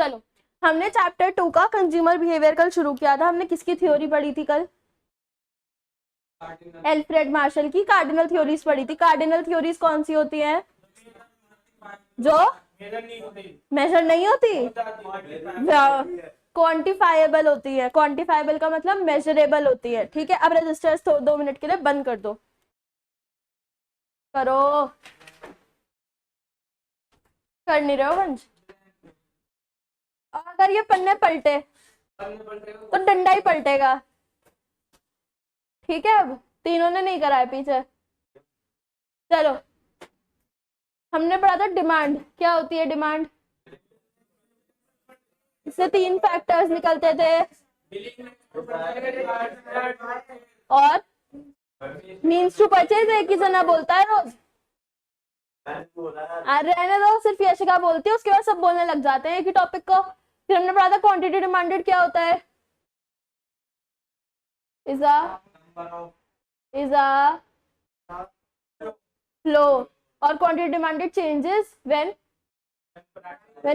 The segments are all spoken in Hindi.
चलो, हमने चैप्टर 2 का कंज्यूमर बिहेवियर कल शुरू किया था। हमने किसकी थ्योरी पढ़ी थी कल? एल्फ्रेड मार्शल की कार्डिनल थ्योरीज पढ़ी थी। कार्डिनल थ्योरीज कौन सी होती हैं? जो मेजर नहीं होती, क्वांटिफाइबल होती है। क्वांटिफाइबल का मतलब मेजरेबल होती है, ठीक है। अब रजिस्टर्स 2 मिनट के लिए बंद कर दो, करो, कर नहीं रहे हो बंद। अगर ये पन्ने पलटे तो डंडा ही पलटेगा, ठीक है। अब तीनों ने नहीं करा है पीछे। चलो, हमने पढ़ा था डिमांड क्या होती है। डिमांड, इससे 3 फैक्टर्स निकलते थे, और मीन्स टू परचेज एक ही जना बोलता है रोज। अरे रहने दो, सिर्फ यशिका बोलती है, उसके बाद सब बोलने लग जाते हैं एक ही टॉपिक को। फिर हमने पढ़ा था क्वांटिटी डिमांडेड क्या होता है। इज अ फ्लो, और quantity demanded changes when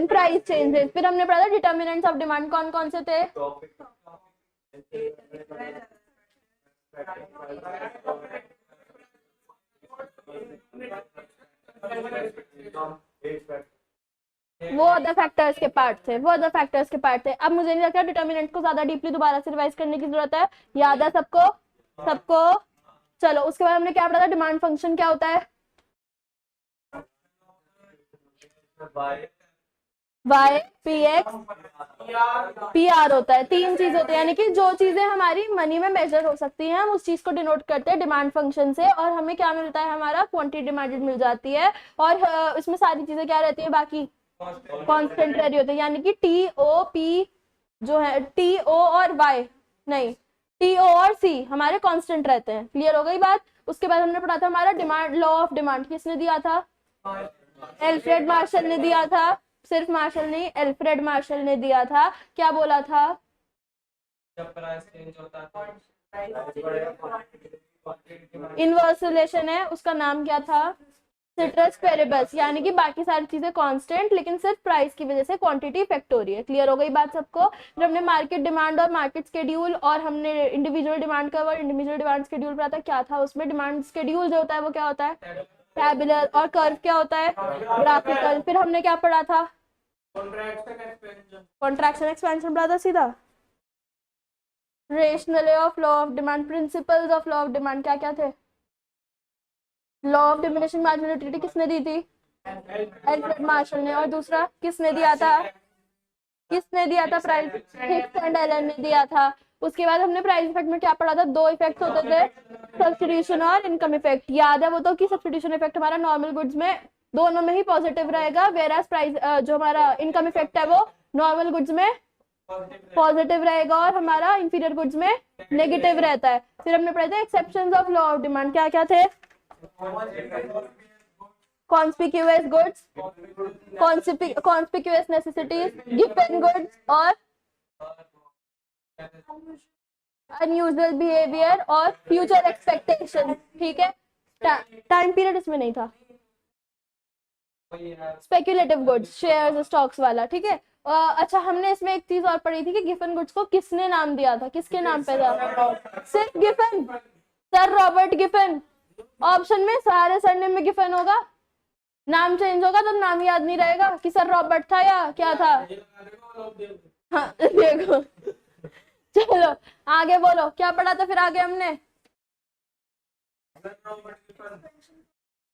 price changes. फिर हमने पढ़ा था डिटर्मिनेंट्स ऑफ डिमांड कौन कौन से थे। वो अदर फैक्टर्स के पार्ट थे, वो अदर फैक्टर्स के पार्ट थे। अब मुझे नहीं लगता डिटर्मिनेंट को ज्यादा डीपली दोबारा से रिवाइज करने की जरूरत है, याद है सबको सबको। चलो, उसके बाद हमने क्या पढ़ा था, डिमांड फंक्शन क्या होता है। Y P X P R होता है। 3 चीज होती है, यानी कि जो चीजें हमारी मनी में मेजर हो सकती हैं हम उस चीज को डिनोट करते हैं डिमांड फंक्शन से, और हमें क्या मिलता है, हमारा क्वांटिटी डिमांडेड मिल जाती है। और इसमें सारी चीजें क्या रहती है, बाकी कांस्टेंट रह रही होती है, यानी कि टी ओ पी जो है, टी ओ और वाई नहीं, टी ओ और सी हमारे कांस्टेंट रहते हैं। क्लियर हो गई बात। उसके बाद हमने पढ़ा था हमारा डिमांड, लॉ ऑफ डिमांड किसने दिया था। एल्फ्रेड मार्शल ने दिया था। सिर्फ मार्शल नहीं, एल्फ्रेड मार्शल ने दिया था। क्या बोला था, जब प्राइस चेंज होता है इनवर्स रिलेशन है, उसका नाम क्या था, सिट्रस पेरेबस। यानी कि बाकी सारी चीजें कांस्टेंट, लेकिन सिर्फ प्राइस की वजह से क्वांटिटी इफेक्ट हो रही है। क्लियर हो गई बात सबको। फिर हमने मार्केट डिमांड और मार्केट स्केड्यूल, और हमने इंडिविजुअल डिमांड का और इंडिविजुअल डिमांड स्केड्यूल पढ़ा था। क्या था उसमें, डिमांड स्केड्यूल जो होता है वो क्या होता है, टेबुलर, और कर्व क्या होता है, ग्राफिकल। फिर हमने क्या पढ़ा था, कॉन्ट्रैक्शन एक्सपेंशन पढ़ा था सीधा। Rational of law of demand, principles of law of demand क्या क्या थे। Law of diminishing marginal utility किसने दी थी, एल्फ्रेड मार्शल ने। और दूसरा किसने दिया था, किसने दिया था, प्राइस हिक्स एंड एलन ने दिया था। उसके बाद हमने प्राइस इफेक्ट में क्या पढ़ा था, 2 इफेक्ट्स होते थे, सब्स्टिट्यूशन और इनकम इफेक्ट। याद है वो तो, कि सब्स्टिट्यूशन इफेक्ट हमारा नॉर्मल गुड्स में दोनों में ही पॉजिटिव रहेगा, वेरास प्राइस जो हमारा इनकम इफेक्ट है वो नॉर्मल गुड्स में पॉजिटिव रहेगा, और हमारा इंफीरियर गुड्स में नेगेटिव रहता है। फिर हमने पढ़ा था exceptions of law of demand क्या क्या थे, conspicuous goods, conspicuous necessities, given goods, और अनयूजुअल बिहेवियर, और फ्यूचर एक्सपेक्टेशन। ठीक है, टाइम पीरियड इसमें नहीं था, स्पेक्युलेटिव गुड्स, शेयर्स स्टॉक्स वाला। ठीक है। अच्छा, हमने इसमें एक चीज और पढ़ी थी कि गिफन गुड्स को किसने नाम दिया था, किसके नाम पे था, सिर्फ Giffen, sir Robert Giffen. Option में सारे सरनेम में गिफन होगा, नाम चेंज होगा तो नाम याद नहीं रहेगा कि सर रॉबर्ट था या क्या था। हाँ देखो, चलो आगे बोलो क्या पढ़ा था फिर आगे हमने,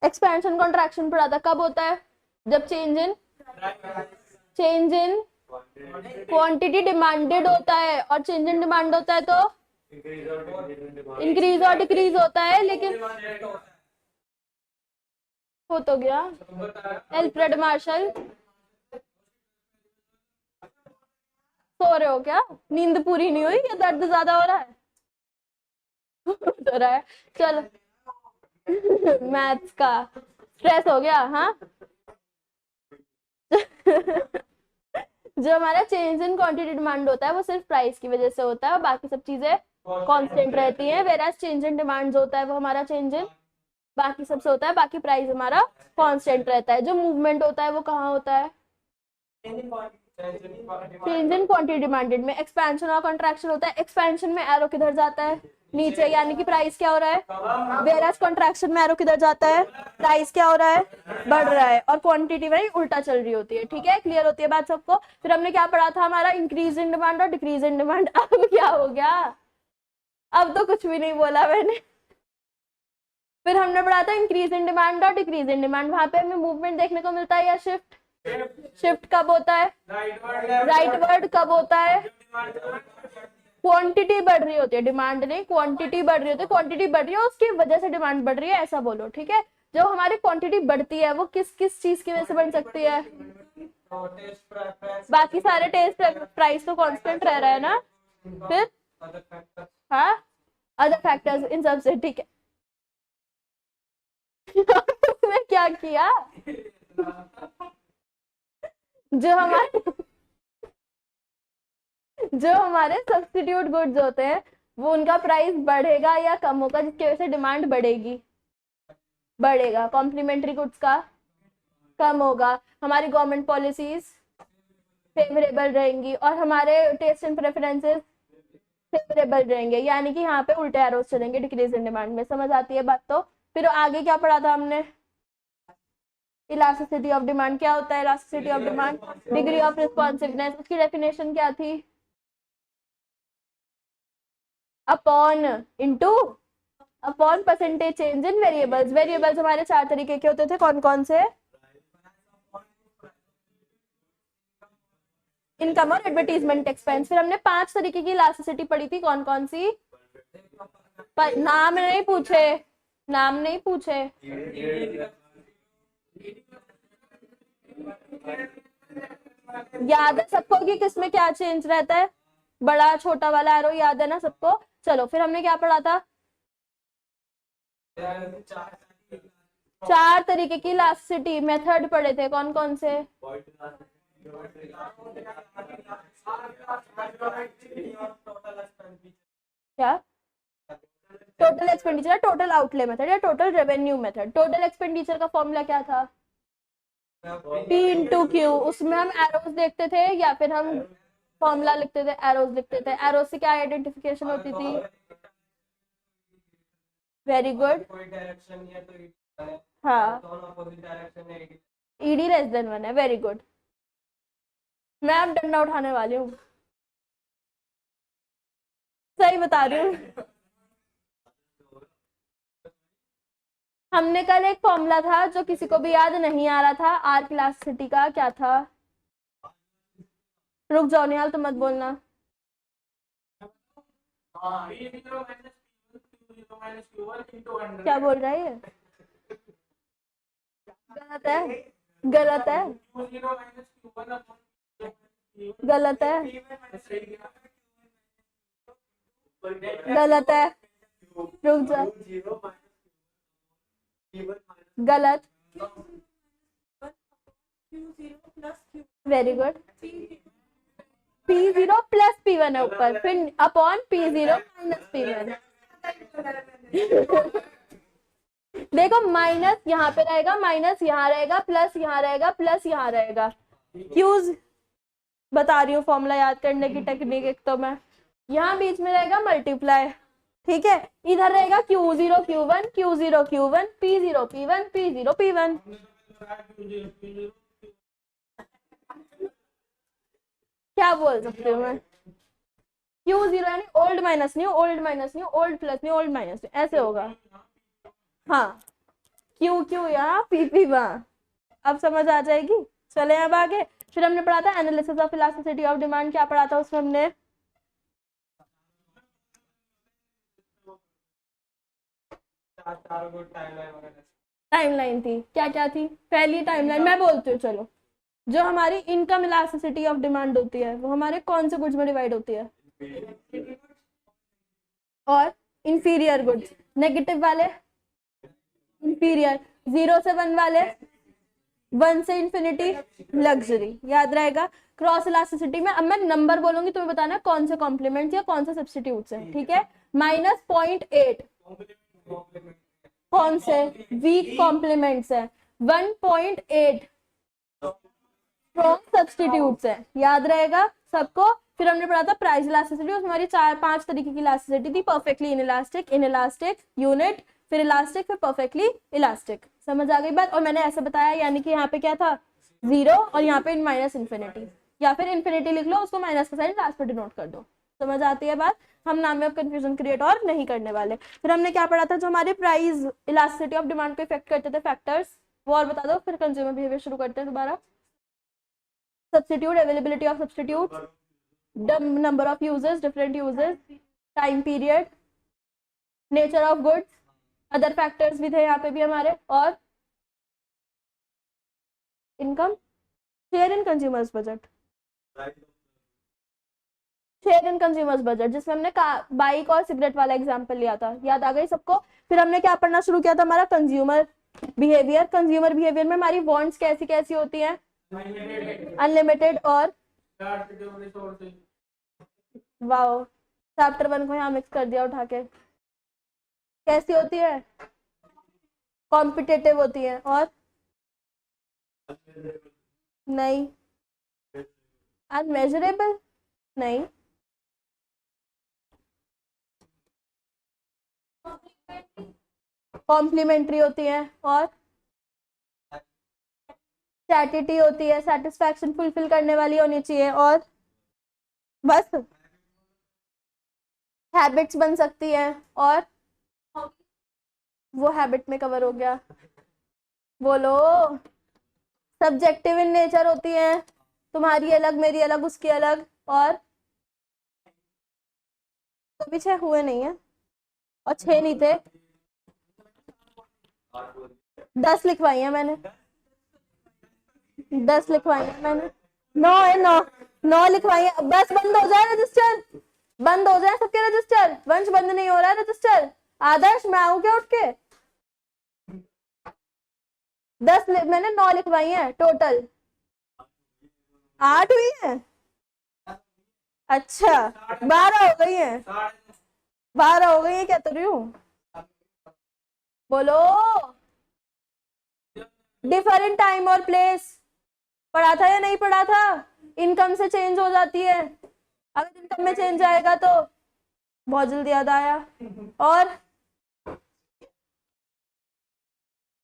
एक्सपेंशन कॉन्ट्रैक्शन पढ़ा था। कब होता है, जब चेंज इन क्वांटिटी डिमांडेड होता है, और चेंज इन डिमांड होता है तो इंक्रीज और डिक्रीज होता है। लेकिन हो तो गया, एल्फ्रेड मार्शल। सो रहे हो क्या, नींद पूरी नहीं हुई या दर्द ज्यादा हो रहा है तो रहा है, चलो मैथ्स का स्ट्रेस हो गया। हाँ जो हमारा चेंज इन क्वांटिटी डिमांड होता है वो सिर्फ प्राइस की वजह से होता है, और बाकी सब चीजें कांस्टेंट रहती हैं। वेराज चेंज इन डिमांड होता है वो हमारा चेंज इन बाकी सबसे होता है, बाकी प्राइस हमारा कांस्टेंट रहता है। जो मूवमेंट होता है वो कहाँ होता है, चेंज इन क्वांटिटी डिमांडेड में एक्सपेंशन और कंट्रैक्शन होता है। एक्सपेंशन में एरो किधर जाता है, नीचे, यानी कि प्राइस क्या हो रहा है, वेरास कंट्रैक्शन में एरो किधर जाता है, प्राइस क्या हो रहा है, बढ़ रहा है, और क्वांटिटी वही उल्टा चल रही होती है। ठीक है, क्लियर होती है बात सबको। फिर हमने क्या पढ़ा था, हमारा इंक्रीज इन डिमांड और डिक्रीज इन डिमांड। अब क्या हो गया, अब तो कुछ भी नहीं बोला मैंने। फिर हमने पढ़ा था इंक्रीज इन डिमांड और डिक्रीज इन डिमांड, वहां पे हमें मूवमेंट देखने को मिलता है या शिफ्ट, शिफ्ट कब होता है, राइटवर्ड कब होता है, क्वांटिटी बढ़ रही होती है, डिमांड नहीं, क्वांटिटी बढ़ रही होती है, क्वांटिटी बढ़ रही है उसकी वजह से डिमांड बढ़ रही है, ऐसा बोलो। ठीक है, जब हमारी क्वांटिटी बढ़ती है वो किस किस चीज की वजह से बढ़ सकती है, बाकी सारे टेस्ट प्राइस तो कांस्टेंट रह रहा है ना, फिर हाँ अदर फैक्टर्स इन सब से। ठीक है, इसमें क्या किया, जो हमारे सब्स्टिट्यूट गुड्स होते हैं वो उनका प्राइस बढ़ेगा या कम होगा, जिसकी वजह से डिमांड बढ़ेगी, बढ़ेगा। कॉम्प्लीमेंट्री गुड्स का कम होगा, हमारी गवर्नमेंट पॉलिसीज फेवरेबल रहेंगी और हमारे टेस्ट एंड प्रेफरेंसेस फेवरेबल रहेंगे, यानी कि यहाँ पे उल्टे एरोस चलेंगे डिक्रीज इन डिमांड में। समझ आती है बात। तो फिर आगे क्या पढ़ा था हमने, इलास्टिसिटी ऑफ डिमांड क्या होता है, elasticity of demand degree of responsiveness, उसकी डेफिनेशन क्या थी, upon into upon percentage change in variables. Variables हमारे चार तरीके के होते थे, कौन कौन से, इनकम और एडवर्टीजमेंट एक्सपेंस। फिर हमने 5 तरीके की इलास्टिसिटी पढ़ी थी, कौन कौन सी, पर नाम नहीं पूछे, नाम नहीं पूछे, याद है सबको कि किसमें क्या चेंज रहता है, बड़ा छोटा वाला एरो याद है ना सबको। चलो फिर हमने क्या पढ़ा था, 4 तरीके की इलास्टिसिटी मेथड पढ़े थे, कौन कौन से, क्या, total expenditure, total outlay method या total revenue method. Total expenditure का फॉर्मूला क्या था, P इंटू क्यू, उसमें हम एरोस देखते थे या फिर हम फॉर्मूला लिखते थे, एरोस लिखते थे। एरोस से क्या आइडेंटिफिकेशन होती थी, वेरी गुड, हाँ ईडी लेस देन 1 है, वेरी गुड। मैं अब डंडा उठाने वाली हूँ, सही बता रही हूँ। हमने कल एक फॉर्मूला था जो किसी को भी याद नहीं आ रहा था, आर्क इलास्टिसिटी का, क्या था, रुक जाओ निहाल तो मत बोलना, क्या बोल रहा है ये, गलत है, गलत है, गलत है, गलत है, रुक जा, गलत, very good, P0 plus P1 है ऊपर, फिर अपॉन P0 माइनस P1। देखो माइनस यहाँ पे रहेगा, माइनस यहाँ रहेगा, प्लस यहाँ रहेगा, प्लस यहाँ रहेगा। क्यूज बता रही हूँ फॉर्मूला याद करने की टेक्निक, एक तो मैं यहाँ बीच में रहेगा मल्टीप्लाई, ठीक है, इधर रहेगा Q0 Q1 Q0 Q1 P0 P1 P0 P1। क्या बोल सकती हूँ मैं, Q0 यानी old minus new, old minus new, old plus new, old minus new, ऐसे होगा। हाँ Q Q यहाँ P P वहाँ, अब समझ आ जाएगी। चले अब आगे। फिर हमने पढ़ा था analysis of elasticity of demand, क्या पढ़ा था उसमें हमने, टाइमलाइन थी, क्या क्या थी, पहली टाइमलाइन मैं बोलती हूँ, चलो। जो हमारी इनकम इलास्टिसिटी ऑफ डिमांड होती है वो हमारे कौन से गुड्स में डिवाइड होती है, और इंफीरियर गुड्स, नेगेटिव वाले इंफीरियर, 0 से 1 वाले, 1 से इंफिनिटी लग्जरी, याद रहेगा। क्रॉस इलास्टिसिटी में अब मैं नंबर बोलूंगी, तुम्हें बताना कौन से कॉम्प्लीमेंट्स या कौन से सब्स्टिट्यूट्स हैं, ठीक है। -0.8 कौन से वीक कॉम्प्लीमेंट्स है, 1.8 फ्रॉम सब्स्टिट्यूट्स है, याद रहेगा सबको। फिर हमने पढ़ा था प्राइस इलास्टिसिटी, उसमें हमारी 4-5 तरीके की इलास्टिसिटी थी, परफेक्टली इनइलास्टिक, इनइलास्टिक, यूनिट, फिर इलास्टिक, फिर परफेक्टली इलास्टिक। समझ आ गई बात। और मैंने ऐसे बताया, यानी कि यहाँ पे क्या था 0 और यहाँ पे माइनस इन्फिनिटी, या फिर इन्फिनिटी लिख लो, उसको माइनस के साइड लास्ट पे डिनोट कर दो। समझ आती है बात। हम नाम में अब कंफ्यूजन क्रिएट और नहीं करने वाले। फिर हमने क्या पढ़ा था, जो हमारे प्राइस इलास्टिसिटी ऑफ डिमांड को इफेक्ट करते थे फैक्टर्स, वो और बता दो, फिर कंज्यूमर बिहेवियर शुरू करते हैं दोबारा। Substitute, availability of substitute, number of users, different users, time period, nature of goods, other factors भी थे यहाँ पे भी हमारे, और income, share in consumers budget, share in consumers budget, जिसमें हमने बाइक और सिगरेट वाला एग्जांपल लिया था। याद आ गई सबको। फिर हमने क्या पढ़ना शुरू किया था, हमारा कंज्यूमर बिहेवियर। कंज्यूमर बिहेवियर में हमारी वांट्स कैसी कैसी होती हैं, अनलिमिटेड और वाओ, चैप्टर 1 को यहाँ मिक्स कर दिया उठा के। कैसी होती है, कॉम्पिटेटिव होती है, और नहीं, अनमेजरेबल नहीं, कॉम्प्लीमेंट्री होती है, और सैटिटी होती है, सेटिस्फैक्शन फुलफिल करने वाली होनी चाहिए, और बस हैबिट्स बन सकती है, और वो हैबिट में कवर हो गया। बोलो, सब्जेक्टिव इन नेचर होती है, तुम्हारी अलग मेरी अलग उसकी अलग, और तो भी 6 हुए नहीं है, और 6 नहीं थे, 10 लिखवाई है मैंने, 10 लिखवाई है मैंने, 9 है, 9 लिखवाई है। बस बंद हो जाए रजिस्टर, बंद हो जाए सबके रजिस्टर। वंश बंद नहीं हो रहा है रजिस्टर। आदर्श, मैं आऊं क्या उठ के? 10 मैंने 9 लिखवाई है टोटल, 8 हुई है। अच्छा, 12 हो गई है, 12 हो गई है, क्या तो रही हूँ। बोलो, डिफरेंट टाइम और प्लेस पढ़ा था या नहीं पढ़ा था? इनकम से चेंज हो जाती है, अगर इनकम में चेंज आएगा तो बहुत जल्दी याद आया। और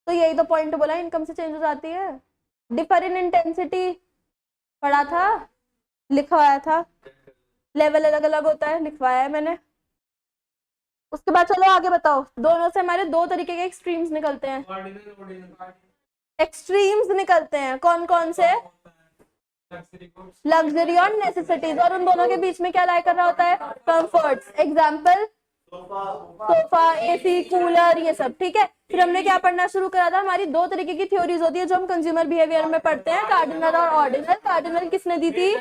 तो यही तो पॉइंट बोला, इनकम से चेंज हो जाती है। डिफर इन इंटेंसिटी पढ़ा था, लिखवाया था, लेवल अलग अलग होता है, लिखवाया है मैंने। उसके बाद चलो आगे बताओ, दोनों से हमारे 2 तरीके के एक्सट्रीम्स निकलते हैं, एक्सट्रीम्स निकलते हैं। कौन कौन से? लग्जरी और नेसेसिटीज, और उन दोनों के बीच में क्या लाई कर रहा होता है, comforts. Example, sofa, AC, cooler, ये सब। ठीक है। फिर हमने क्या पढ़ना शुरू करा था, हमारी 2 तरीके की थ्योरीज होती है जो हम कंज्यूमर बिहेवियर में पढ़ते हैं, कार्डिनल और ऑर्डिनल। कार्डिनल किसने दी थी?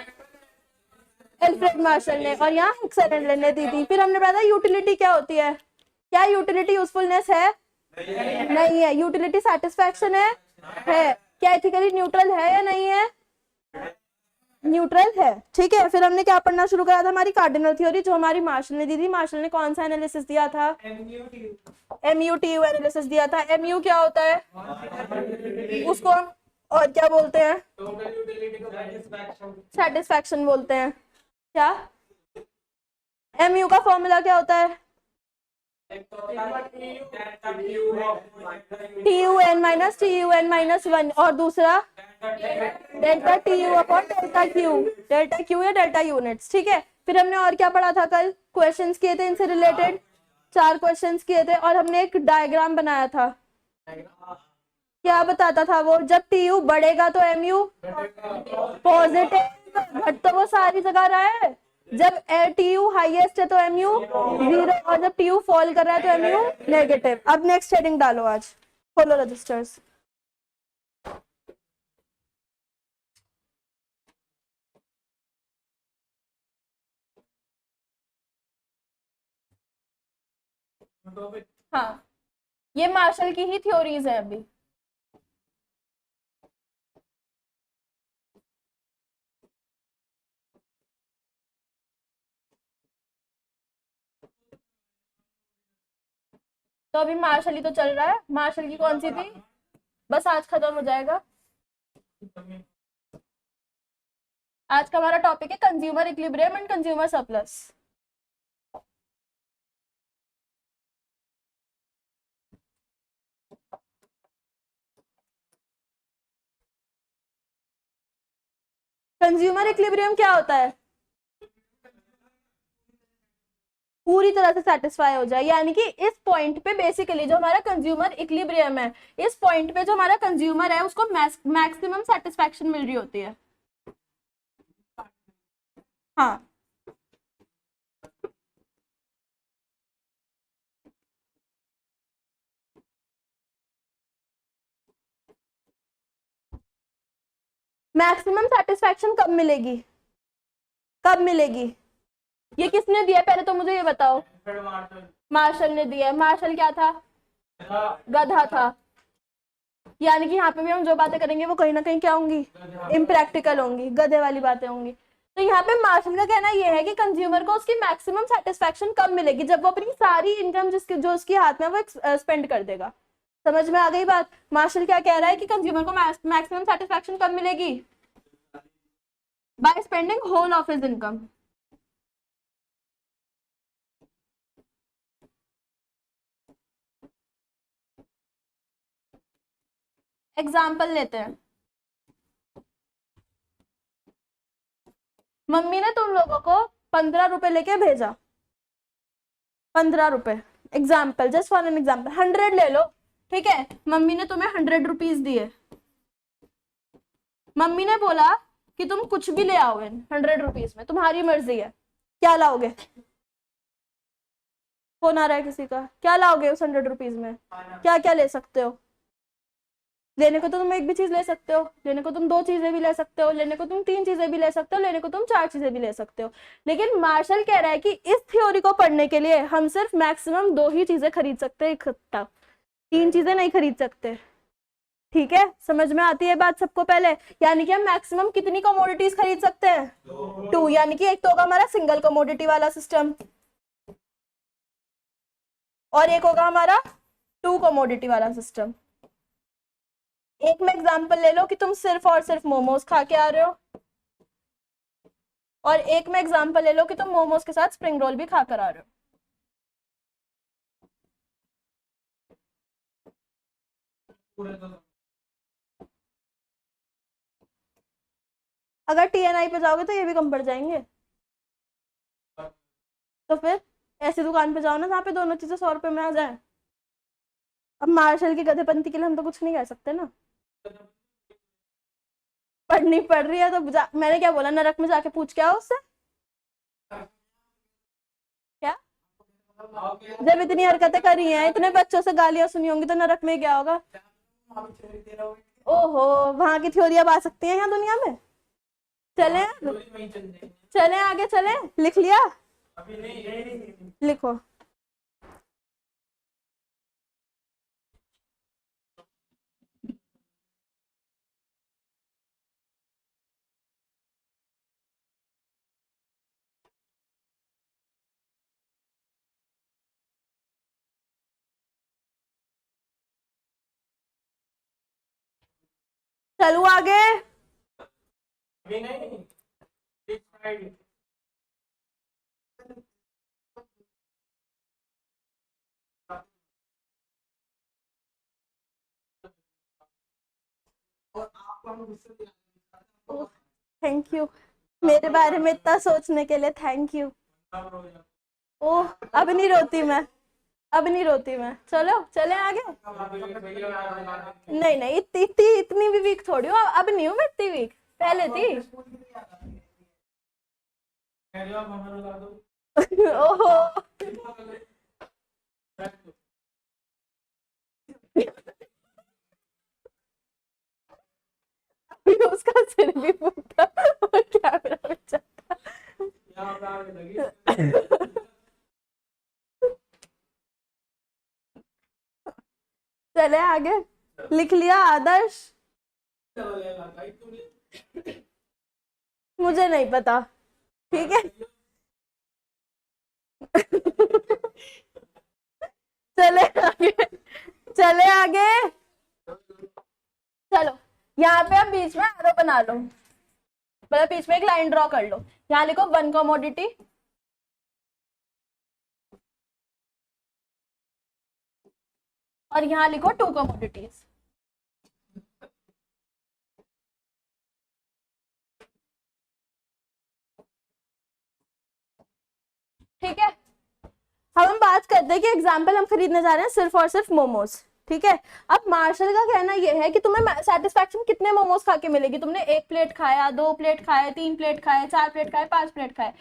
एल्फ्रेड मार्शल ने, और यहाँ हिक्सन ने दी थी। फिर हमने पढ़ा था यूटिलिटी क्या होती है। क्या यूटिलिटी यूजफुलनेस है? नहीं है। यूटिलिटी सेटिस्फैक्शन है? क्या एथिकली न्यूट्रल है या नहीं है? न्यूट्रल है। ठीक है। फिर हमने क्या पढ़ना शुरू करा था, हमारी कार्डिनल थ्योरी, जो हमारी मार्शल ने दी थी। मार्शल ने कौन सा एनालिसिस दिया था? MUTU एनालिसिस दिया था। MU क्या होता है उसको, और क्या बोलते हैं? सेटिस्फैक्शन बोलते हैं। क्या MU का फॉर्मूला क्या होता है? TUN माइनस TUN माइनस 1, और दूसरा delta TU upon delta Q, delta Q या डेल्टा यूनिट्स। ठीक है। फिर हमने और क्या पढ़ा था, कल क्वेश्चंस किए थे इनसे रिलेटेड, 4 क्वेश्चंस किए थे, और हमने एक डायग्राम बनाया था। क्या बताता था वो, जब TU बढ़ेगा तो MU पॉजिटिव, घट तो वो सारी जगह रहा है। जब TU हाईएस्ट है तो MU 0, और जब TU फॉल कर रहा है तो MU नेगेटिव। अब नेक्स्ट हेडिंग डालो, आज खोलो रजिस्टर्स। हाँ, ये मार्शल की ही थ्योरीज है अभी। तो अभी मार्शल ही तो चल रहा है। मार्शल की कौन सी थी? बस आज खत्म हो जाएगा। आज का हमारा टॉपिक है consumer equilibrium and consumer surplus. Consumer equilibrium क्या होता है? पूरी तरह से सेटिस्फाई हो जाए, यानी कि इस पॉइंट पे बेसिकली जो हमारा कंज्यूमर इक्विलिब्रियम है, इस पॉइंट पे जो हमारा कंज्यूमर है उसको मैक्सिमम सेटिस्फैक्शन मिल रही होती है। हाँ, मैक्सिमम सेटिस्फैक्शन कब मिलेगी? कब मिलेगी? ये किसने दिया, पहले तो मुझे ये बताओ। मार्शल ने दिया है। मार्शल क्या था? गधा था। यानी कि यहाँ पे भी हम जो बातें करेंगे वो कहीं ना कहीं क्या होंगी? इम्प्रैक्टिकल होंगी, गधे वाली बातें होंगी। तो यहाँ पे मार्शल का कहना ये है कि कंज्यूमर को उसकी मैक्सिमम सेटिस्फैक्शन कब मिलेगी? जब वो अपनी सारी इनकम जिसकी जो उसकी हाथ में वो स्पेंड कर देगा। समझ में आ गई बात? मार्शल क्या कह रहा है कि कंज्यूमर को मैक्सिमम सेटिस्फैक्शन कब मिलेगी? By spending whole of his income. Example लेते हैं। मम्मी ने तुम लोगों को 15 रुपए लेके भेजा। 15 रुपए, example, just for an example, 100 ले लो, ठीक है। मम्मी ने तुम्हें 100 रुपीज दिए। मम्मी ने बोला कि तुम कुछ भी ले आओ इन 100 रुपीज में, तुम्हारी मर्जी है, क्या लाओगे? फोन आ रहा है किसी का, क्या लाओगे उस 100 रुपीज में? क्या क्या ले सकते हो? लेने को तो तुम एक भी चीज ले सकते हो, लेने को तुम 2 चीजें भी ले सकते हो, लेने को तुम 3 चीजें भी ले सकते हो, लेने को तुम 4 चीजें भी ले सकते हो। लेकिन मार्शल कह रहा है कि इस थ्योरी को पढ़ने के लिए हम सिर्फ मैक्सिमम 2 ही चीजें खरीद सकते हैं इकट्ठा, 3 चीजें नहीं खरीद सकते। ठीक है, समझ में आती है बात सबको? पहले यानी कि हम मैक्सिमम कितनी कमोडिटीज खरीद सकते हैं? 2। यानी कि एक तो होगा हमारा सिंगल कमोडिटी वाला सिस्टम, और एक होगा हमारा 2 कमोडिटी वाला सिस्टम। एक में एग्जांपल ले लो कि तुम सिर्फ और सिर्फ मोमोज खा के आ रहे हो, और एक में एग्जांपल ले लो कि तुम मोमोज के साथ स्प्रिंग रोल भी खा कर आ रहे हो। अगर TNI पे जाओगे तो ये भी कम पड़ जाएंगे। तो फिर ऐसी दुकान पे जाओ ना जहाँ पे दोनों चीजें 100 रुपए में आ जाए। अब मार्शल की गधेपंथी के लिए हम तो कुछ नहीं कह सकते ना। पढ़नी पड़ रही है तो मैंने क्या बोला, नरक में जाके पूछ के आओ उससे। क्या? जब इतनी हरकतें करी हैं, इतने बच्चों से गालियां सुनी होंगी, तो नरक में क्या होगा? ओहो, वहां की थ्योरी अब आ सकती है यहाँ दुनिया में? चले, चले आगे, चले। लिख लिया? लिखो। चलू आगे। थैंक यू, मेरे बारे में इतना सोचने के लिए थैंक यू। ओह, अब नहीं रोती मैं, अब नहीं रोती मैं। चलो चले आगे। नहीं नहीं, इतनी भी वीक थोड़ी हूँ, अब नहीं हूँ मैं इतनी वीक, पहले थी। ओहो, उसका सिर भी फूटा और कैमरा भी चला। चले आगे। लिख लिया आदर्श? मुझे नहीं पता, ठीक है। चले आगे, चले आगे। चलो, यहाँ पे आप बीच में एरो बना लो। मतलब बीच में एक लाइन ड्रॉ कर लो, यहाँ लिखो 1 कमोडिटी और यहाँ लिखो 2 कमोडिटीज। ठीक है, अब हम बात करते हैं कि एग्जाम्पल हम खरीदने जा रहे हैं सिर्फ और सिर्फ मोमोज। ठीक है, अब मार्शल का कहना यह है कि तुम्हें सेटिस्फैक्शन कितने मोमोज खा के मिलेगी, तुमने 1 प्लेट खाया, 2 प्लेट खाए, 3 प्लेट खाए, 4 प्लेट खाए, 5 प्लेट खाए,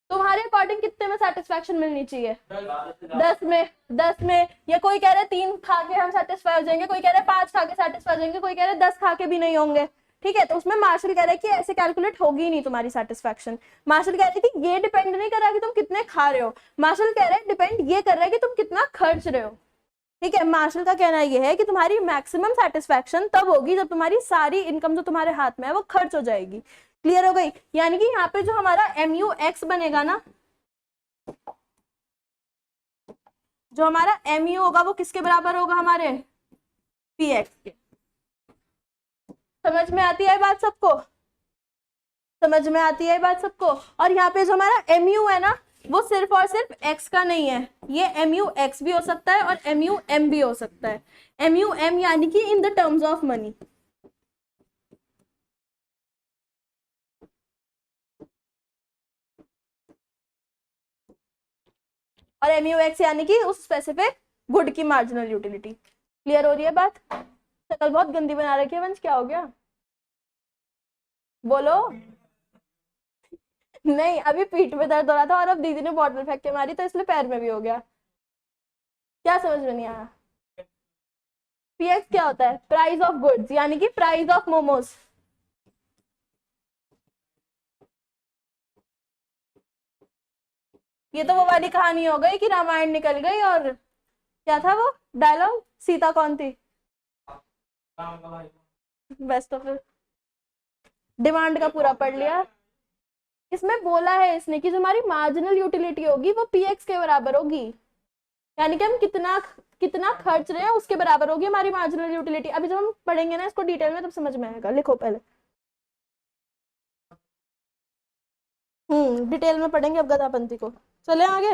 तुम्हारे अकॉर्डिंग कितने में सेटिस्फैक्शन मिलनी चाहिए? 10 में। 10 में, या कोई कह रहे 3 खा के हम सेटिस्फाई हो जाएंगे, कोई कह रहे 5 खा के सेटिस्फाई हो जाएंगे, कोई कह रहे 10 खा के भी नहीं होंगे। ठीक है, तो उसमें मार्शल कह रहा है कि ऐसे कैलकुलेट होगी ही नहीं तुम्हारी सेटिस्फैक्शन। मार्शल कह रही थी ये डिपेंड नहीं कर रहा कि तुम कितने खा रहे हो, मार्शल कह रहे हैं डिपेंड ये कर रहा है कि तुम कितना खर्च रहे हो। ठीक है, मार्शल का कहना यह है कि तुम्हारी मैक्सिमम सेटिस्फैक्शन तब होगी जब तुम्हारी सारी इनकम जो तुम्हारे हाथ में है वो खर्च हो जाएगी। क्लियर हो गई? यानी कि यहाँ पे जो हमारा MUX बनेगा ना, जो हमारा MU होगा वो किसके बराबर होगा? हमारे PX के। समझ में आती है बात सबको? समझ में आती है बात सबको? और यहाँ पे जो हमारा MU है ना, वो सिर्फ और सिर्फ X का नहीं है, ये MUX भी हो सकता है और MUM भी हो सकता है। MUM यानी कि in the terms of money. और MUX यानी कि उस स्पेसिफिक गुड की मार्जिनल यूटिलिटी। क्लियर हो रही है बात? शक्ल बहुत गंदी बना रखी है वंश, क्या हो गया? बोलो। नहीं, अभी पीठ में दर्द हो रहा था और अब दीदी ने बॉटल फेंक के मारी तो इसलिए पैर में भी हो गया। क्या समझ में नहीं आया? PX क्या होता है? प्राइस ऑफ गुड्स, यानी कि प्राइस ऑफ मोमोज। ये तो वो वाली कहानी हो गई कि रामायण निकल गई और क्या था वो डायलॉग, सीता कौन थी? बेस्ट ऑफ डिमांड का पूरा पढ़ लिया। इसमें बोला है इसने कि जो हमारी मार्जिनल यूटिलिटी होगी वो PX के बराबर होगी, यानी कि हम कितना कितना खर्च रहे हैं उसके बराबर होगी हमारी मार्जिनल यूटिलिटी। अभी जब हम पढ़ेंगे ना इसको डिटेल में तब समझ में आएगा। लिखो पहले, डिटेल में पढ़ेंगे अब गदापंती को। चले आगे?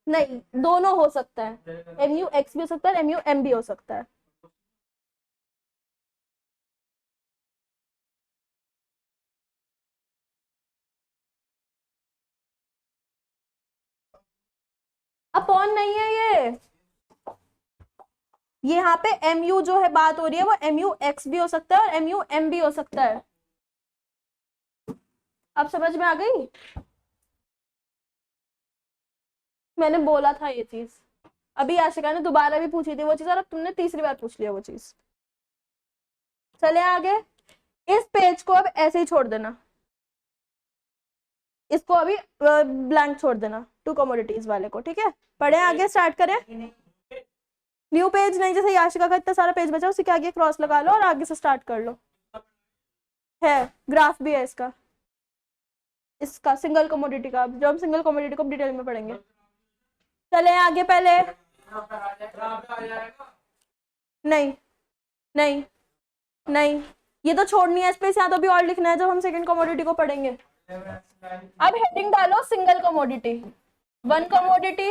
नहीं, दोनों हो सकता है, MUX भी हो सकता है, MUM भी हो सकता है। अपॉन नहीं है ये यहाँ पे MU जो है बात हो रही है वो MUX भी हो सकता है और MUM भी हो सकता है। अब समझ में आ गई? मैंने बोला था ये चीज, अभी आशिका ने दोबारा भी पूछी थी वो चीज और अब तुमने तीसरी बार पूछ लिया वो चीज। चले आगे, इस पेज को अब ऐसे ही छोड़ देना, इसको अभी ब्लैंक छोड़ देना 2 कमोडिटीज वाले को। ठीक है, पढ़े आगे, स्टार्ट करें। न्यू पेज नहीं, जैसे आशिका का इतना सारा पेज बचा उसी के आगे क्रॉस लगा लो और आगे से स्टार्ट कर लो। है, ग्राफ भी है इसका सिंगल कमोडिटी का, जो हम सिंगल कमोडिटी को डिटेल में पढ़ेंगे। चले आगे, पहले नहीं नहीं नहीं, ये तो छोड़नी है स्पेस, यहाँ तो भी और लिखना है जब हम सेकंड कमोडिटी को पढ़ेंगे। अब हेडिंग डालो सिंगल कमोडिटी, 1 कमोडिटी,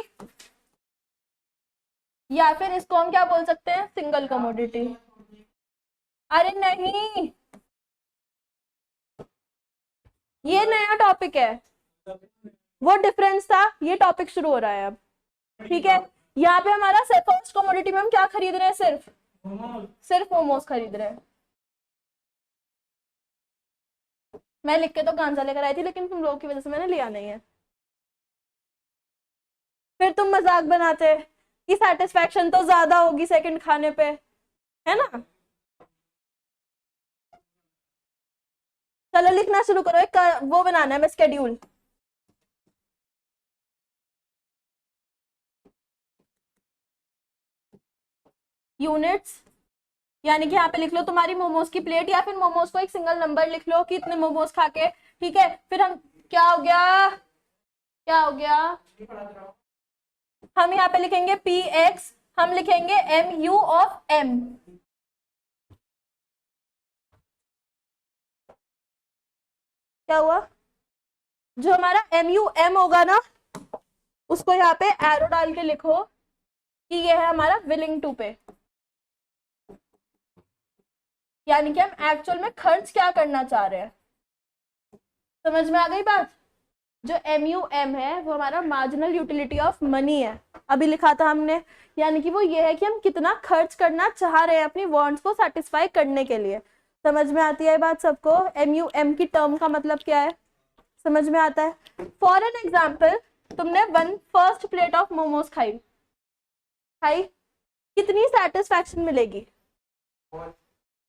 या फिर इसको हम क्या बोल सकते हैं? Single commodity. अरे नहीं, ये नया टॉपिक है, वो डिफरेंस था, ये टॉपिक शुरू हो रहा है अब। ठीक है, यहाँ पे हमारा फर्स्ट कमोडिटी में हम क्या खरीद रहे हैं? सिर्फ मोमोज खरीद रहे हैं। मैं लिख के तो गांजा लेकर आई थी लेकिन तुम लोगों की वजह से मैंने लिया नहीं है। फिर तुम मजाक बनाते कि सेटिस्फैक्शन तो ज्यादा होगी सेकंड खाने पे, है ना? चलो लिखना शुरू करो, एक वो बनाना है मैं स्केड्यूल। यूनिट्स, यानी कि यहाँ पे लिख लो तुम्हारी मोमोज की प्लेट, या फिर मोमोज को एक सिंगल नंबर लिख लो कि इतने मोमोज खा के। ठीक है, फिर हम क्या हो गया, क्या हो गया, हम यहाँ पे लिखेंगे PX, हम लिखेंगे MU ऑफ M। क्या हुआ, जो हमारा MUM होगा ना उसको यहाँ पे एरो डाल के लिखो कि ये है हमारा विलिंग टू पे, यानी कि हम एक्चुअल में खर्च क्या करना चाह रहे हैं। समझ में आ गई बात। जो MUM है वो हमारा मार्जिनल यूटिलिटी ऑफ मनी है, अभी लिखा था हमने, यानी कि वो ये है कि हम कितना खर्च करना चाह रहे हैं अपनी वांट्स को सेटिस्फाई करने के लिए। समझ में आती है बात सबको, MUM की टर्म का मतलब क्या है, समझ में आता है। फॉर एन एग्जाम्पल, तुमने one first plate of momos खाई, कितनी सेटिस्फैक्शन मिलेगी,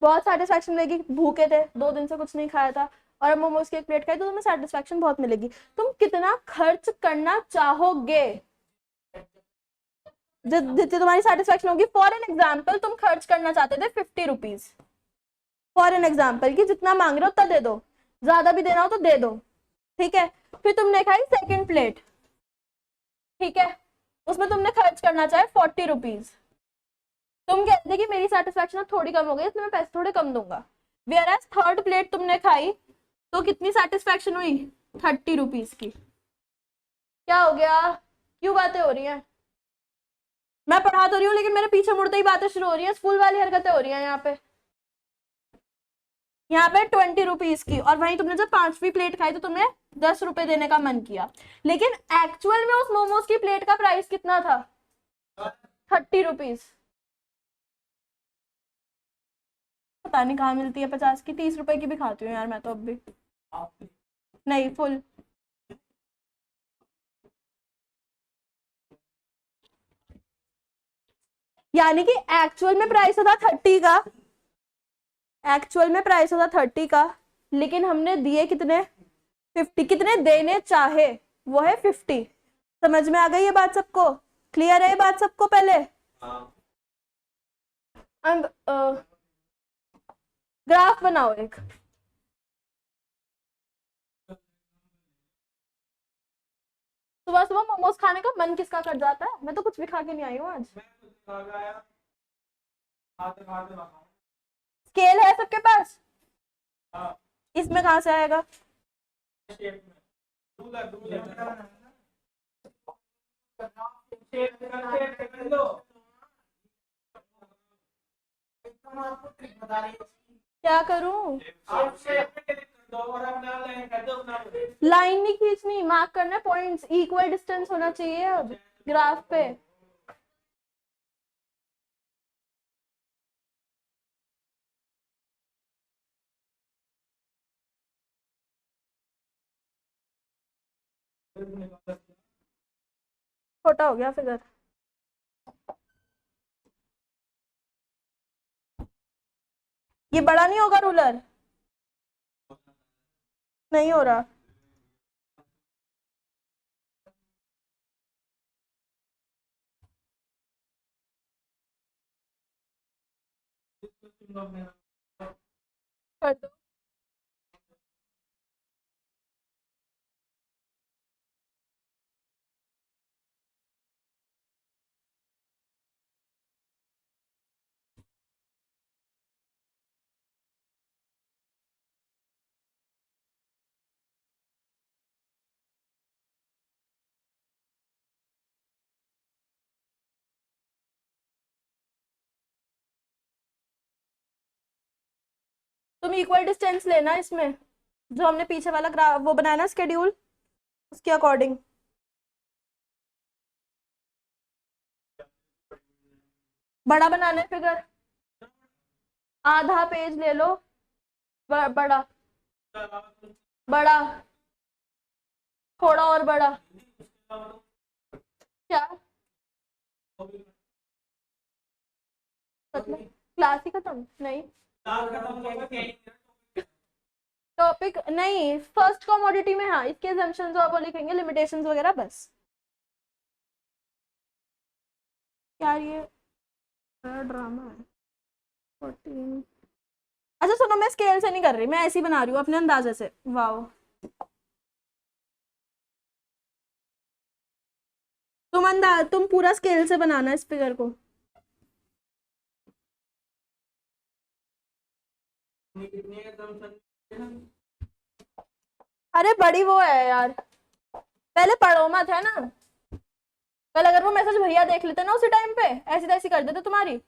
बहुत सेटिस्फैक्शन मिलेगी। भूखे थे 2 दिन से कुछ नहीं खाया था और अब मोमोज की एक प्लेट खाई तो तुम्हें सेटिस्फैक्शन बहुत मिलेगी। तुम कितना खर्च करना चाहोगे जितनी तुम्हारी सेटिस्फैक्शन होगी। फॉर एन एग्जाम्पल तुम खर्च करना चाहते थे 50 रुपीज, फॉर एन एग्जाम्पल कि जितना मांग रहे हो उतना दे दो, ज्यादा भी देना हो तो दे दो, ठीक है। फिर तुमने खाई सेकेंड प्लेट, ठीक है, उसमें तुमने खर्च करना चाहे 40 रुपीज। तुम कहते कि मेरी सेटिस्फैक्शन थोड़ी कम हो गई इसलिए मैं पैसे थोड़े कम दूंगा। वेयर एज थर्ड प्लेट तुमने खाई तो कितनी सेटिस्फैक्शन हुई, 30 रुपीज की। क्या हो गया, क्यों बातें हो रही हैं, मैं पढ़ा तो रही हूँ लेकिन मेरे पीछे मुड़ते ही बातें शुरू हो रही है, स्कूल वाली हरकतें हो रही हैं यहाँ पे 20 रुपीज की। और वहीं तुमने जब 5वीं प्लेट खाई तो तुम्हें 10 रुपए देने का मन किया, लेकिन एक्चुअल में उस मोमोज की प्लेट का प्राइस कितना था, 30 रुपीज। पता नहीं कहाँ मिलती है 50 की, 30 रुपए की भी खाती हूँ यार मैं तो अब भी, नहीं फुल। यानी कि एक्चुअल में प्राइस था 30 का, एक्चुअल में प्राइस था 30 का, लेकिन हमने दिए कितने, 50। कितने देने चाहे, वो है 50। समझ में आ गई ये बात सबको, क्लियर है ये बात सबको। पहले ग्राफ बनाओ एक, सुबह सुबह मोमोज खाने का मन किसका कर जाता है, मैं तो कुछ भी खा के नहीं आई हूँ आज। स्केल है सबके पास, इसमें कहाँ से आएगा, क्या करूं, लाइन नहीं खींचनी, मार्क करना है पॉइंट्स, इक्वल डिस्टेंस होना चाहिए अब ग्राफ पे। छोटा हो गया फिगर, ये बड़ा नहीं होगा रूलर, नहीं हो रहा। कर दो, तुम इक्वल डिस्टेंस लेना इसमें, जो हमने पीछे वाला ग्राफ वो बनाया ना स्केड्यूल, उसके अकॉर्डिंग। बड़ा बनाना है फिगर, आधा पेज ले लो, बड़ा, बड़ा, थोड़ा और बड़ा, क्या मतलब क्लास ही खत्म नहीं, टॉपिक नहीं, फर्स्ट कमोडिटी में हाँ इसके assumptions और वो लिखेंगे, लिमिटेशंस वगैरह बस। यार ये ड्रामा है। 14, अच्छा सुनो, मैं स्केल से नहीं कर रही, मैं ऐसे ही बना रही हूँ अपने अंदाजे से। वाओ, तुम पूरा स्केल से बनाना इस फिगर को। अरे बड़ी वो है यार, पहले पढ़ो मत है ना। कल अगर वो मैसेज भैया देख लेते ना उसी टाइम पे, ऐसी तैसी कर देते तुम्हारी।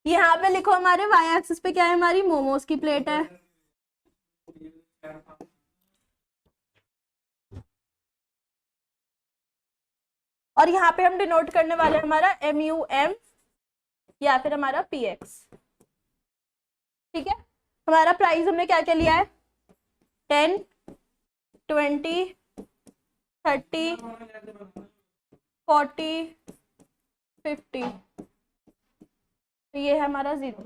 यहाँ पे लिखो हमारे वाई एक्सिस पे क्या है, हमारी मोमोज की प्लेट है। और यहाँ पे हम डिनोट करने वाले हमारा MUM या फिर हमारा PX। ठीक है, हमारा प्राइस हमने क्या क्या लिया है, 10, 20, 30, 40, 50। तो ये है हमारा 0।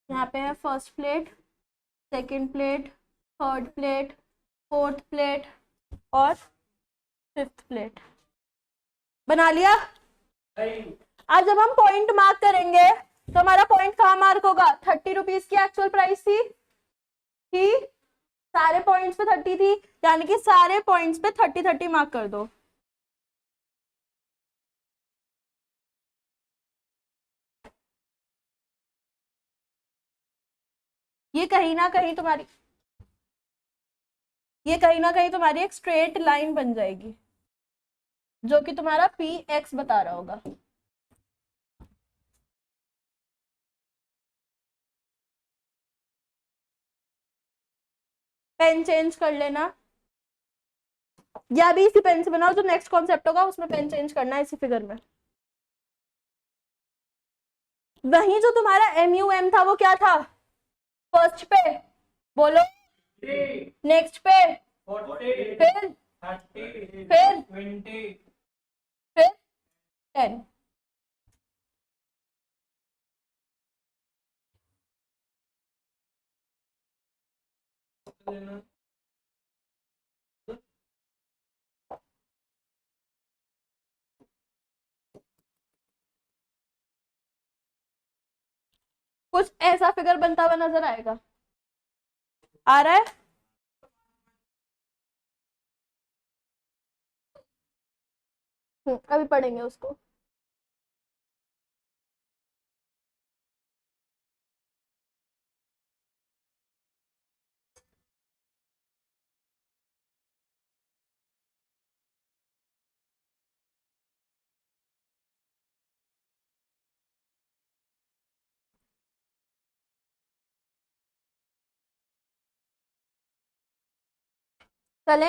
यहाँ पे है first plate, second plate, third plate, fourth plate और फिफ्थ प्लेट। बना लिया। अब जब हम पॉइंट मार्क करेंगे तो हमारा पॉइंट कहाँ मार्क होगा, 30 रुपीज की एक्चुअल प्राइस थी, सारे पॉइंट्स पे 30 थी, यानी कि सारे पॉइंट्स पे 30 मार्क कर दो। ये कहीं ना कहीं तुम्हारी एक स्ट्रेट लाइन बन जाएगी, जो कि तुम्हारा PX बता रहा होगा। पेन चेंज कर लेना, या भी इसी पेन से बनाओ, जो नेक्स्ट कॉन्सेप्ट होगा उसमें पेन चेंज करना है इसी फिगर में। वही जो तुम्हारा MUM था वो क्या था, फर्स्ट पे बोलो, नेक्स्ट पे, 40, फिर 30, फिर 20, फिर 10। कुछ ऐसा फिगर बनता हुआ नजर आएगा, आ रहा है। अभी पढ़ेंगे उसको। चले,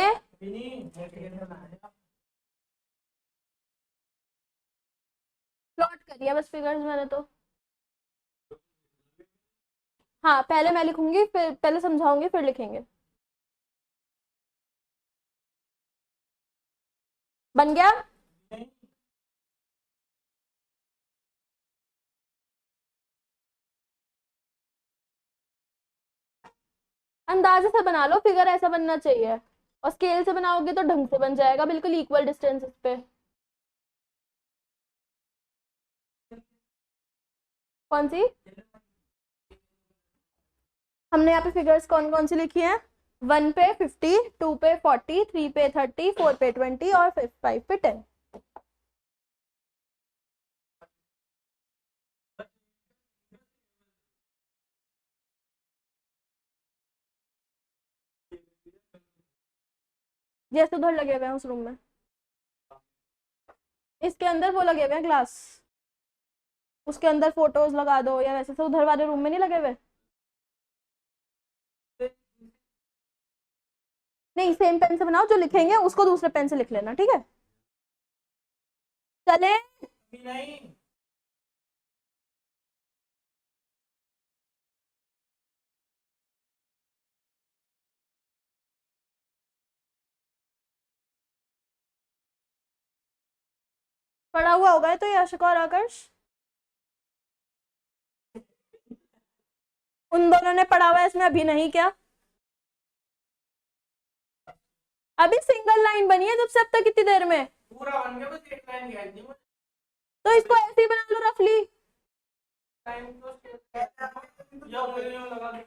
प्लॉट करिए बस फिगर्स मैंने तो। हाँ पहले मैं लिखूंगी, फिर पहले समझाऊंगी फिर लिखेंगे। बन गया। अंदाजे से बना लो, फिगर ऐसा बनना चाहिए, और स्केल से बनाओगे तो ढंग से बन जाएगा, बिल्कुल इक्वल डिस्टेंस पे। कौन सी, हमने यहाँ पे फिगर्स कौन कौन सी लिखी हैं, 1 पे 50, 2 पे 40, 3 पे 30, 4 पे 20 और 5 पे 10। जैसे उधर लगे हुए हैं उस रूम में, इसके अंदर वो लगे हुए हैं ग्लास, उसके अंदर फोटोज लगा दो, या वैसे से उधर वाले रूम में नहीं लगे हुए। नहीं, सेम पेन से बनाओ, जो लिखेंगे उसको दूसरे पेन से लिख लेना, ठीक है। चले, नहीं। पढ़ा हुआ होगा तो ये अशोक और आकर्ष, उन दोनों ने पढ़ा हुआ है, इसमें अभी नहीं क्या, अभी सिंगल लाइन बनी है जब से अब तक कितनी देर में, पूरा बन गया, बस एक लाइन गया नहीं। तो इसको ऐसे ही बना लो रफली। टाइम तो या मुझे लगा दे।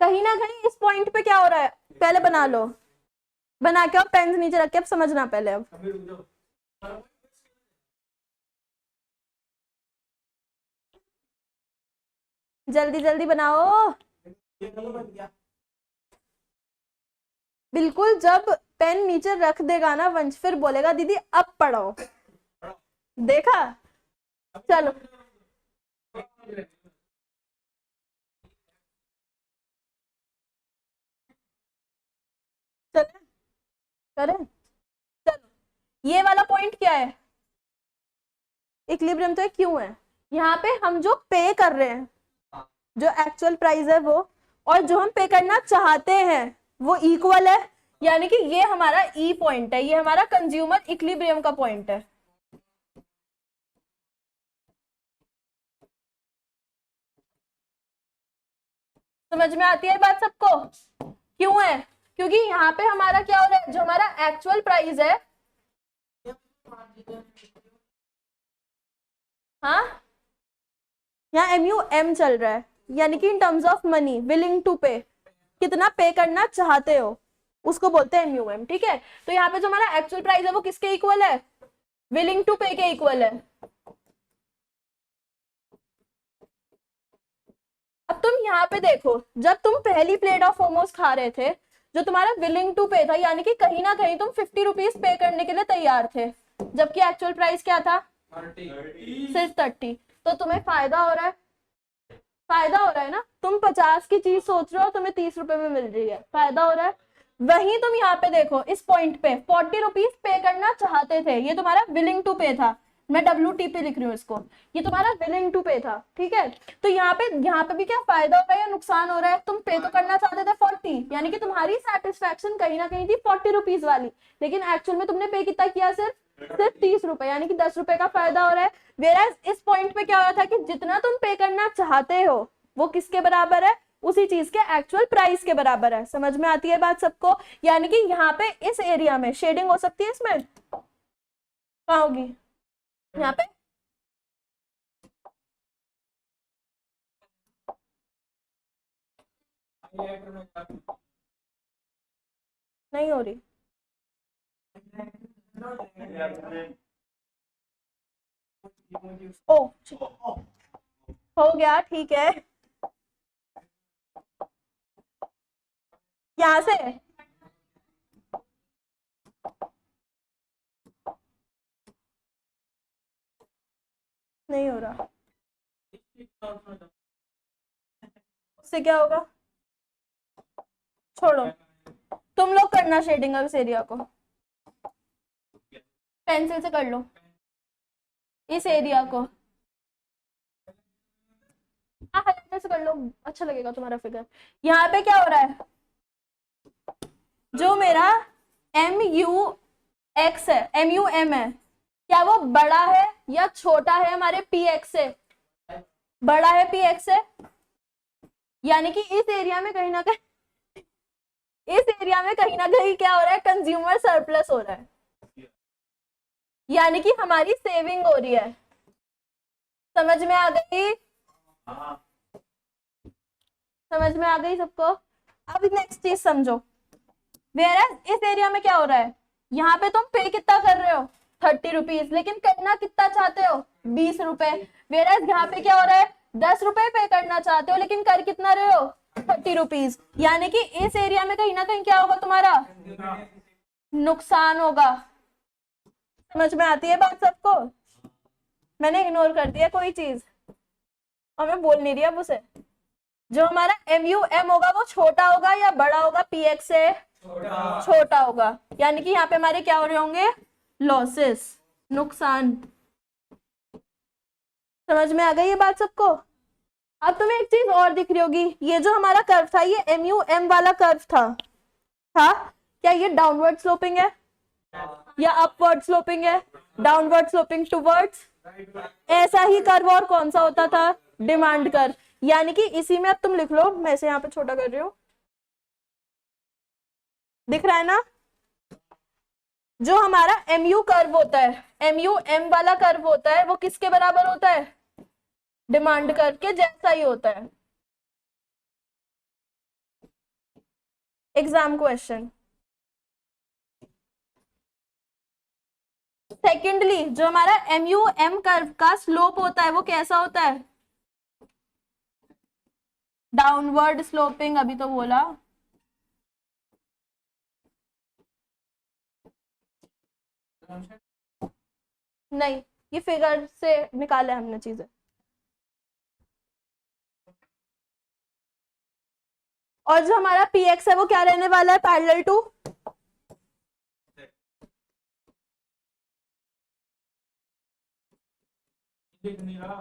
कहीं ना कहीं इस पॉइंट पे क्या हो रहा है, पहले बना लो, बना के और पेन नीचे रख के अब समझना पहले। अब जल्दी जल्दी बनाओ। बिल्कुल, जब पेन नीचे रख देगा ना वंश, फिर बोलेगा दीदी अब पढ़ो। देखा? चलो चले करें। चलो, ये वाला पॉइंट क्या है, इक्विलिब्रियम तो क्यों है, यहाँ पे हम जो पे कर रहे हैं, जो एक्चुअल प्राइस है वो, और जो हम पे करना चाहते हैं वो इक्वल है, यानी कि ये हमारा ई पॉइंट है, ये हमारा कंज्यूमर इक्विलिब्रियम का पॉइंट है। समझ में आती है बात सबको? क्यों है? क्योंकि यहाँ पे हमारा क्या हो रहा है, जो हमारा एक्चुअल प्राइस है, हाँ, यहाँ MUM चल रहा है, यानी कि in terms of money, willing to pay, कितना पे करना चाहते हो उसको बोलते हैं MUM। ठीक है, तो यहाँ पे जो हमारा एक्चुअल प्राइस है वो किसके इक्वल है, विलिंग टू पे के इक्वल है। अब तुम यहाँ पे देखो, जब तुम पहली प्लेट ऑफ मोमोज खा रहे थे, जो तुम्हारा विलिंग टू पे था, यानी कि कहीं ना कहीं तुम 50 रुपीज पे करने के लिए तैयार थे, जबकि एक्चुअल प्राइस क्या था, 30। सिर्फ 30। तो तुम्हें फायदा हो रहा है, फायदा हो रहा है ना, तुम 50 की चीज सोच रहे हो, तुम्हें 30 रुपए में मिल रही है, फायदा हो रहा है। वहीं तुम यहाँ पे देखो, इस पॉइंट पे 40 रुपीज पे करना चाहते थे, ये तुम्हारा विलिंग टू पे था, मैं WT पे लिख रही हूँ इसको, ये तुम्हारा विलिंग टू पे था। ठीक है, तो यहाँ पे भी क्या फायदा हो रहा है या नुकसान हो रहा है, तुम पे तो करना चाहते थे 40, यानी कि तुम्हारी सेटिस्फेक्शन कहीं ना कहीं थी 40 रुपीज वाली, लेकिन एक्चुअल में तुमने पे कितना किया, सिर्फ 30 रुपए, यानी कि 10 रुपए का फायदा हो रहा है। वेराज इस पॉइंट पे क्या हो रहा था कि जितना तुम पे करना चाहते हो वो किसके बराबर है, उसी चीज के एक्चुअल प्राइस के बराबर है। समझ में आती है बात सबको? यानी कि यहाँ पे इस एरिया में शेडिंग हो सकती है, इसमें कहाँ होगी, यहाँ पे नहीं हो रही। ओ हो गया, ठीक है, यहाँ से नहीं हो रहा, उससे क्या होगा, छोड़ो, तुम लोग करना शेडिंग अब इस एरिया को, पेंसिल से कर लो इस एरिया को, हाँ हाइलाइटर से कर लो, अच्छा लगेगा तुम्हारा फिगर। यहाँ पे क्या हो रहा है, जो मेरा MUX है, MUM है, क्या वो बड़ा है या छोटा है हमारे PX से, बड़ा है PX से, यानी कि इस एरिया में कहीं ना कहीं, इस एरिया में कहीं ना कहीं क्या हो रहा है, कंज्यूमर सरप्लस हो रहा है, यानी कि हमारी सेविंग हो रही है। समझ में आ गई? समझ में आ गई सबको? अब नेक्स्ट चीज समझो, वेयर इस एरिया में क्या हो रहा है, यहाँ पे तुम पे कितना कर रहे हो, 30 रुपीज, लेकिन करना कितना चाहते हो, 20 रुपए। वेयर यहाँ पे क्या हो रहा है, 10 रुपए पे करना चाहते हो, लेकिन कर कितना रहे हो, 30 रुपीज, यानी कि इस एरिया में कहीं ना कहीं क्या होगा, तुम्हारा नुकसान होगा। समझ में आती है बात सबको? मैंने इग्नोर कर दिया कोई चीज और मैं बोल नहीं रही अब उसे। जो हमारा MUM होगा वो छोटा होगा या बड़ा होगा, PX से छोटा होगा, यानी कि यहाँ पे हमारे क्या हो रहे होंगे, लॉसेस, नुकसान। समझ में आ गई ये बात सबको? अब तुम्हें एक चीज और दिख रही होगी, ये जो हमारा कर्व था, ये MUM वाला कर्व था क्या ये डाउनवर्ड स्लोपिंग है या अपवर्ड स्लोपिंग है, डाउनवर्ड स्लोपिंग टूवर्ड्स, ऐसा ही कर्व और कौन सा होता था, डिमांड कर्व। यानी कि इसी में अब तुम लिख लो, मैं इसे यहाँ पे छोटा कर रही हूँ, दिख रहा है ना, जो हमारा MU कर्व होता है, MUM वाला कर्व होता है, वो किसके बराबर होता है, डिमांड कर्व के जैसा ही होता है। Exam question. सेकेंडली जो हमारा MUM कर्व का स्लोप होता है वो कैसा होता है? डाउनवर्ड स्लोपिंग, अभी तो बोला। नहीं, ये फिगर से निकाला है हमने चीजें। और जो हमारा PX है वो क्या रहने वाला है? पैरेलल टू दिख नहीं रहा।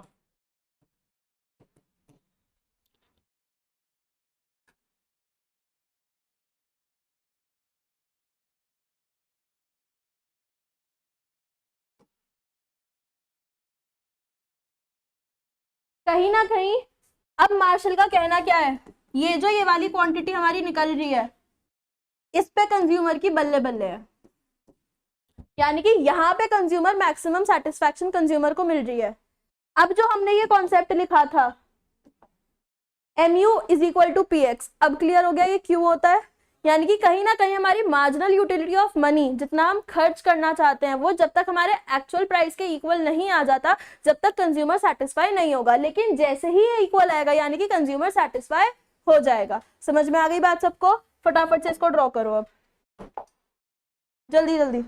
कहीं ना कहीं। अब मार्शल का कहना क्या है, ये जो ये वाली क्वांटिटी हमारी निकल रही है इस पे कंज्यूमर की बल्ले बल्ले है, यानी कि यहाँ पे कंज्यूमर मैक्सिमम सेटिस्फैक्शन कंज्यूमर को मिल रही है। अब जो हमने ये कॉन्सेप्ट लिखा था MU is equal to PX, अब क्लियर हो गया ये क्यों होता है। यानी कि कहीं ना कहीं हमारी मार्जिनल यूटिलिटी ऑफ मनी, जितना हम खर्च करना चाहते हैं वो जब तक हमारे एक्चुअल प्राइस के इक्वल नहीं आ जाता, जब तक कंज्यूमर सेटिस्फाई नहीं होगा। लेकिन जैसे ही ये इक्वल आएगा यानी कि कंज्यूमर सेटिस्फाई हो जाएगा। समझ में आ गई बात सबको? फटाफट से इसको ड्रॉ करो अब, जल्दी जल्दी।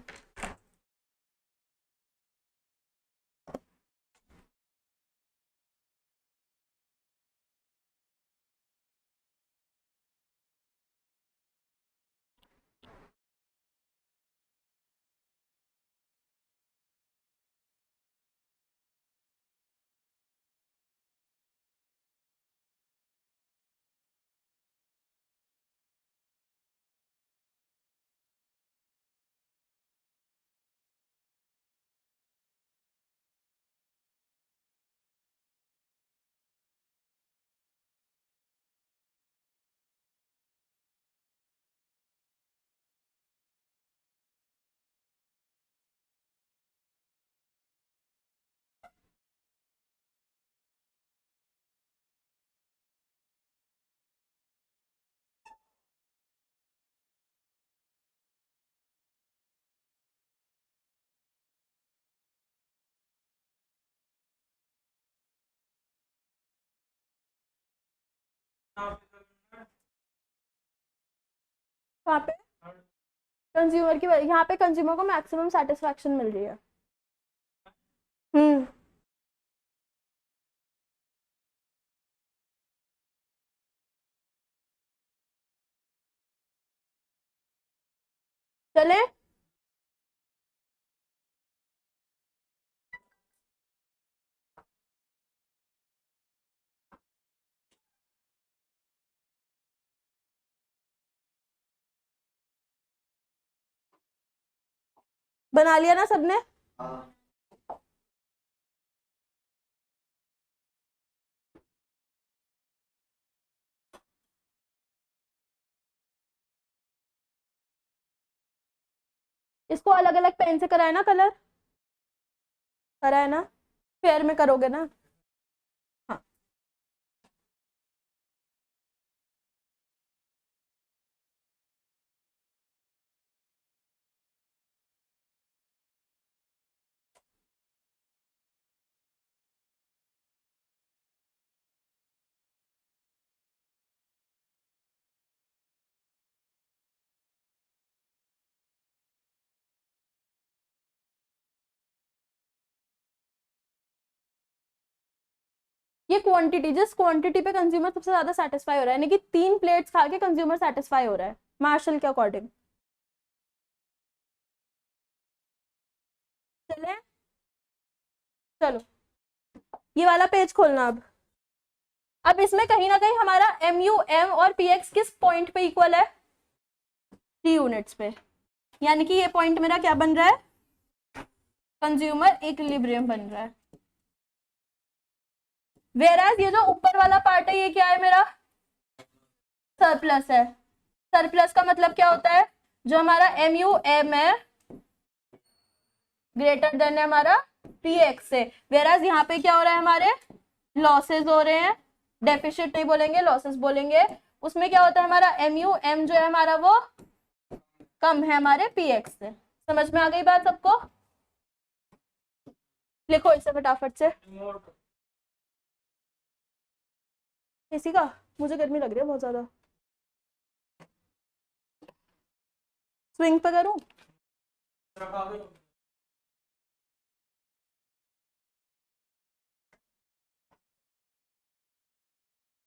वहां पे कंज्यूमर की, यहाँ पे कंज्यूमर को मैक्सिमम सेटिस्फैक्शन मिल रही है। हम्म। चले, बना लिया ना सबने? इसको अलग अलग पेन से कराए ना कलर? कराए ना? फेयर में करोगे ना? हाँ। ये क्वांटिटी, जिस क्वांटिटी पे कंज्यूमर सबसे ज्यादा सेटिस्फाई हो रहा है, यानी कि 3 प्लेट्स खा के कंज्यूमर सेटिस्फाई हो रहा है मार्शल के अकॉर्डिंग। चले, चलो ये वाला पेज खोलना अब इसमें कहीं ना कहीं हमारा MUM और PX किस पॉइंट पे इक्वल है? 3 यूनिट्स पे। यानी कि ये पॉइंट मेरा क्या बन रहा है? कंज्यूमर इक्विलिब्रियम बन रहा है। वेराज ये जो ऊपर वाला पार्ट है ये क्या है मेरा? सरप्लस है। सरप्लस का मतलब क्या होता है? जो हमारा MUM है ग्रेटर देन है हमारा PX से। वेराज यहाँ पे क्या हो रहा है? हमारे लॉसेस हो रहे हैं, डेफिशिट नहीं बोलेंगे, लॉसेस बोलेंगे। उसमें क्या होता है हमारा mu m जो है हमारा वो कम है हमारे px से। समझ में आ गई बात सबको? लिखो इसे फटाफट से। इसी का मुझे गर्मी लग रही है बहुत ज्यादा। स्विंग पे करूं?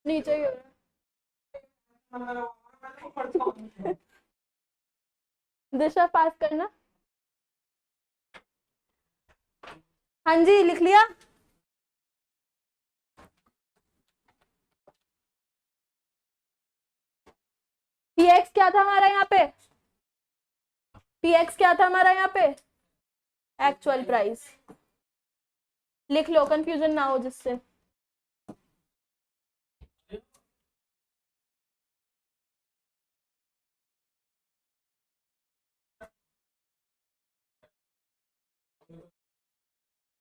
नीचे ही हो रहा है। दिशा पास करना। हाँ जी लिख लिया। px क्या था हमारा यहाँ पे? px क्या था हमारा यहाँ पे? Actual price. लिख लो, कंफ्यूजन ना हो जिससे।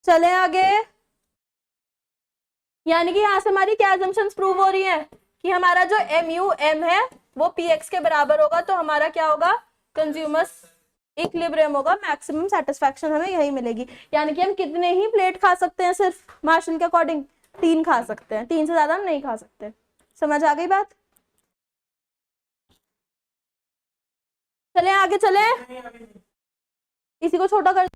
चले आगे। यानी कि यहाँ से हमारी क्या assumptions प्रूव हो रही है कि हमारा जो mu m है वो px के बराबर होगा, तो हमारा क्या होगा? कंज्यूमर्स इक्विलिब्रियम होगा, मैक्सिमम सेटिस्फैक्शन हमें यही मिलेगी। यानी कि हम कितने ही प्लेट खा सकते हैं सिर्फ मार्शल के अकॉर्डिंग? 3 खा सकते हैं, 3 से ज्यादा हम नहीं खा सकते। समझ आ गई बात? चले आगे चले, इसी को छोटा कर